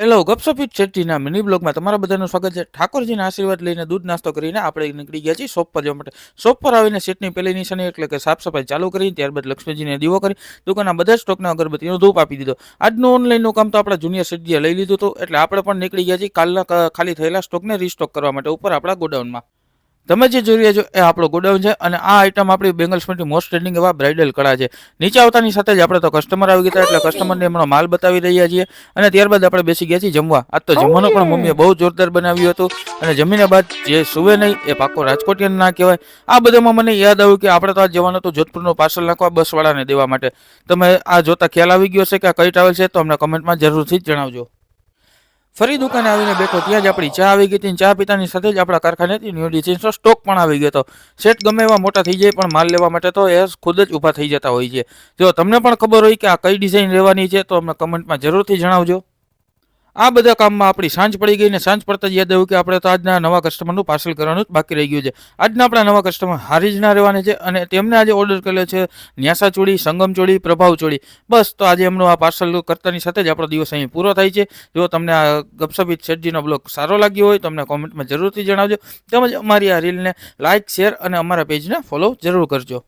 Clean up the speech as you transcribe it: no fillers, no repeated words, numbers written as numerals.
Hello, ગપસપીટ શેઠજીના mini બ્લોગમાં તમારા બધાનું સ્વાગત છે. ઠાકોરજીના આશીર્વાદ લઈને દૂધ નાસ્તો કરીને આપણે નીકળી ગયા છીએ શોપ પર જવા માટે. શોપ પર આવીને શેઠની પહેલી નિશાની એટલે કે સાફ સફાઈ ચાલુ કરી, ત્યારબાદ લક્ષ્મીજીને દીવો કરી દુકાનના બધા સ્ટોકના અગરબત્તીનો ધૂપ આપી દીધો. આજનું ઓનલાઈનનું કામ તો આપણા જુનિયર શેઠજીએ લઈ લીધું હતું, એટલે આપણે પણ નીકળી ગયા છીએ કાલના ખાલી થયેલા સ્ટોકને રીસ્ટોક કરવા માટે ઉપર આપણા ગોડાઉનમાં. તમે જે જોઈ રહ્યા છો એ આપણો ગોડાઉન છે અને આ આઈટમ આપણી બેંગલ્સમાંથી મોસ્ટ ટ્રેન્ડિંગ એવા બ્રાઇડલ કળા છે. નીચે આવતાની સાથે જ આપણે તો કસ્ટમર આવી ગયા એટલે કસ્ટમરને એમનો માલ બતાવી રહ્યા છીએ અને ત્યારબાદ આપણે બેસી ગયા છીએ જમવા. આજ તો જમવાનું પણ મમ્મીએ બહુ જોરદાર બનાવ્યું હતું અને જમીને બાદ જે સુવે નહીં એ પાકો રાજકોટિયન ના કહેવાય. આ બધામાં મને યાદ આવ્યું કે આપણે તો આજ જવાનું હતું જોધપુરનું પાર્સલ નાખવા બસવાળાને દેવા માટે. તમે આ જોતા ખ્યાલ આવી ગયો છે કે આ કઈ ટ્રાવેલ છે તો અમને કમેન્ટમાં જરૂરથી જ જણાવજો. ફરી દુકાને આવીને બેઠો ત્યાં જ આપણી ચા આવી ગઈ હતી. ચા પીતાની સાથે જ આપણા કારખાનેથી ન્યૂ ડિઝાઇન્સનો સ્ટોક પણ આવી ગયો હતો. સેટ ગમે એવા મોટા થઈ જાય પણ માલ લેવા માટે તો એ ખુદ જ ઊભા થઈ જતા હોય છે. જો તમને પણ ખબર હોય કે આ કઈ ડિઝાઇન લેવાની છે તો અમને કમેન્ટમાં જરૂરથી જણાવજો. આ બધા કામમાં આપણી સાંજ પડી ગઈ ને સાંજ પડતા જ યાદ આવ્યું કે આપણે તો આજના નવા કસ્ટમરનું પાર્સલ કરવાનું જ બાકી રહી ગયું છે. આજના આપણા નવા કસ્ટમર હારીજના રહેવાના છે અને તેમને આજે ઓર્ડર કરેલો છે ન્યાસા ચોળી, સંગમ ચોળી, પ્રભાવ ચોળી. બસ તો આજે એમનું આ પાર્સલ કરતાની સાથે જ આપણો દિવસ અહીં પૂરો થાય છે. જો તમને આ ગપસપીટ શેઠજીનો બ્લોગ સારો લાગ્યો હોય તો અમને કોમેન્ટમાં જરૂરથી જણાવજો. તેમજ અમારી આ રીલને લાઇક, શેર અને અમારા પેજને ફોલો જરૂર કરજો.